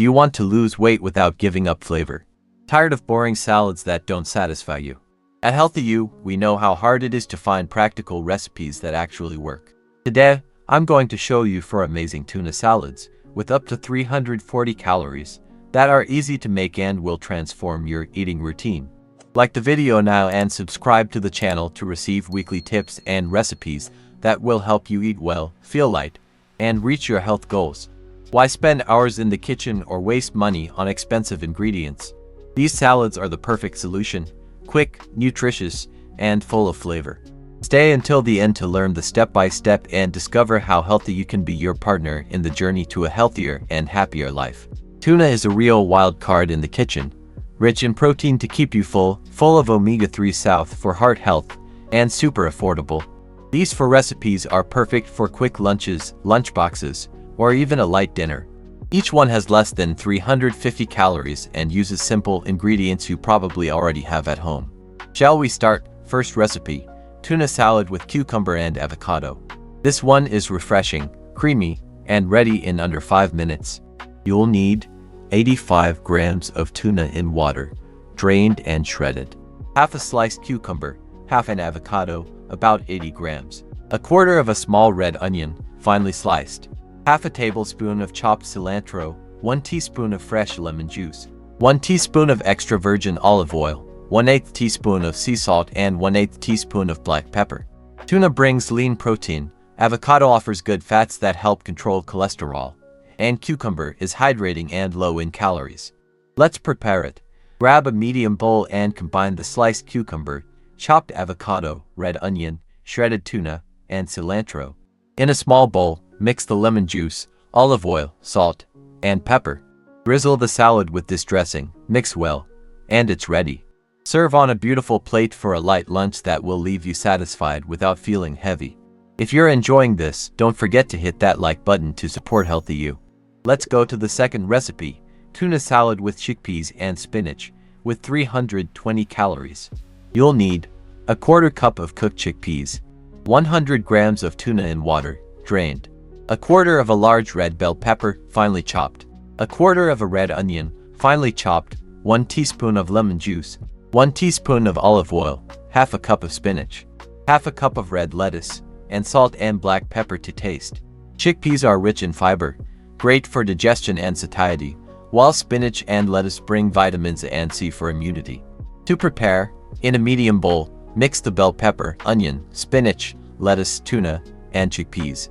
Do you want to lose weight without giving up flavor? Tired of boring salads that don't satisfy you? At Healthy You, we know how hard it is to find practical recipes that actually work. Today, I'm going to show you 4 amazing tuna salads with up to 340 calories that are easy to make and will transform your eating routine. Like the video now and subscribe to the channel to receive weekly tips and recipes that will help you eat well, feel light, and reach your health goals. Why spend hours in the kitchen or waste money on expensive ingredients? These salads are the perfect solution, quick, nutritious, and full of flavor. Stay until the end to learn the step-by-step and discover how healthy you can be your partner in the journey to a healthier and happier life. Tuna is a real wild card in the kitchen, rich in protein to keep you full of omega-3 south for heart health, and super affordable. These 4 recipes are perfect for quick lunches, lunchboxes, or even a light dinner. Each one has less than 350 calories and uses simple ingredients you probably already have at home. Shall we start? First recipe, tuna salad with cucumber and avocado. This one is refreshing, creamy, and ready in under 5 minutes. You'll need 85 grams of tuna in water, drained and shredded. Half a sliced cucumber, half an avocado, about 80 grams. A quarter of a small red onion, finely sliced. Half a tablespoon of chopped cilantro, 1 teaspoon of fresh lemon juice, 1 teaspoon of extra virgin olive oil, 1/8 teaspoon of sea salt and 1/8 teaspoon of black pepper. Tuna brings lean protein, avocado offers good fats that help control cholesterol, and cucumber is hydrating and low in calories. Let's prepare it. Grab a medium bowl and combine the sliced cucumber, chopped avocado, red onion, shredded tuna, and cilantro. In a small bowl, mix the lemon juice, olive oil, salt, and pepper. Drizzle the salad with this dressing, mix well, and it's ready. Serve on a beautiful plate for a light lunch that will leave you satisfied without feeling heavy. If you're enjoying this, don't forget to hit that like button to support Healthy You. Let's go to the second recipe, tuna salad with chickpeas and spinach, with 320 calories. You'll need a quarter cup of cooked chickpeas, 100 grams of tuna in water, drained, a quarter of a large red bell pepper, finely chopped, a quarter of a red onion, finely chopped, 1 teaspoon of lemon juice, 1 teaspoon of olive oil, half a cup of spinach, half a cup of red lettuce, and salt and black pepper to taste. Chickpeas are rich in fiber, great for digestion and satiety, while spinach and lettuce bring vitamins A and C for immunity. To prepare, in a medium bowl, mix the bell pepper, onion, spinach, lettuce, tuna, and chickpeas.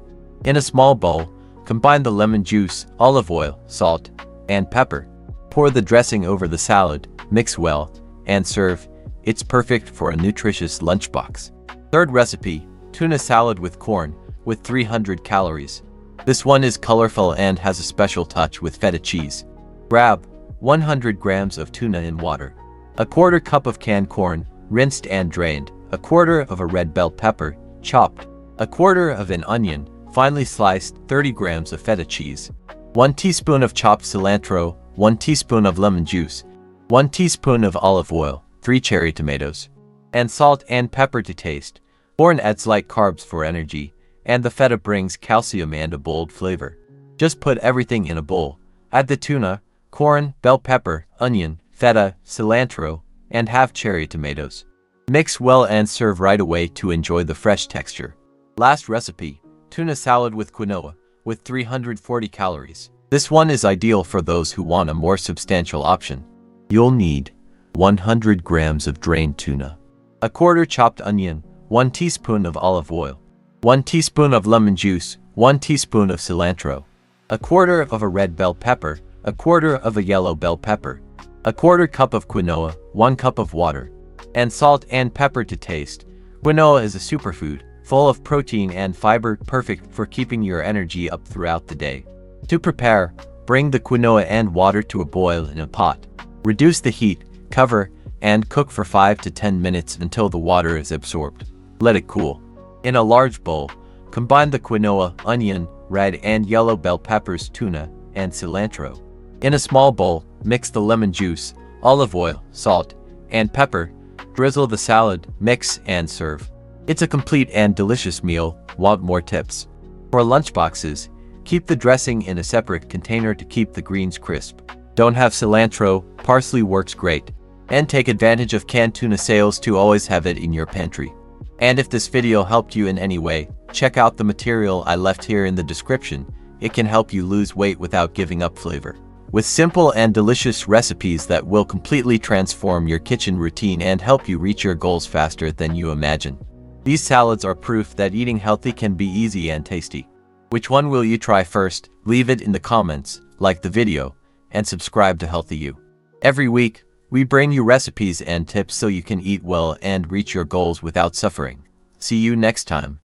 In a small bowl, combine the lemon juice, olive oil, salt, and pepper. Pour the dressing over the salad, mix well, and serve. It's perfect for a nutritious lunchbox. Third recipe, tuna salad with corn, with 300 calories. This one is colorful and has a special touch with feta cheese. Grab 100 grams of tuna in water, a quarter cup of canned corn, rinsed and drained, a quarter of a red bell pepper, chopped, a quarter of an onion, finely sliced, 30 grams of feta cheese, 1 teaspoon of chopped cilantro, 1 teaspoon of lemon juice, 1 teaspoon of olive oil, 3 cherry tomatoes, and salt and pepper to taste. Corn adds light carbs for energy, and the feta brings calcium and a bold flavor. Just put everything in a bowl. Add the tuna, corn, bell pepper, onion, feta, cilantro, and half cherry tomatoes. Mix well and serve right away to enjoy the fresh texture. Last recipe, tuna salad with quinoa, with 340 calories. This one is ideal for those who want a more substantial option. You'll need 100 grams of drained tuna, a quarter chopped onion, 1 teaspoon of olive oil, 1 teaspoon of lemon juice, 1 teaspoon of cilantro, a quarter of a red bell pepper, a quarter of a yellow bell pepper, a quarter cup of quinoa, 1 cup of water, and salt and pepper to taste. Quinoa is a superfood, full of protein and fiber, perfect for keeping your energy up throughout the day. To prepare, bring the quinoa and water to a boil in a pot. Reduce the heat, cover, and cook for 5 to 10 minutes until the water is absorbed. Let it cool. In a large bowl, combine the quinoa, onion, red and yellow bell peppers, tuna, and cilantro. In a small bowl, mix the lemon juice, olive oil, salt, and pepper. Drizzle the salad, mix, and serve. It's a complete and delicious meal. Want more tips? For lunchboxes, Keep the dressing in a separate container to keep the greens crisp. Don't have cilantro, parsley works great. And take advantage of canned tuna sales to always have it in your pantry. And if this video helped you in any way, check out the material I left here in the description. It can help you lose weight without giving up flavor. With simple and delicious recipes that will completely transform your kitchen routine and help you reach your goals faster than you imagine. These salads are proof that eating healthy can be easy and tasty. Which one will you try first? Leave it in the comments, like the video, and subscribe to Healthy You. Every week, we bring you recipes and tips so you can eat well and reach your goals without suffering. See you next time.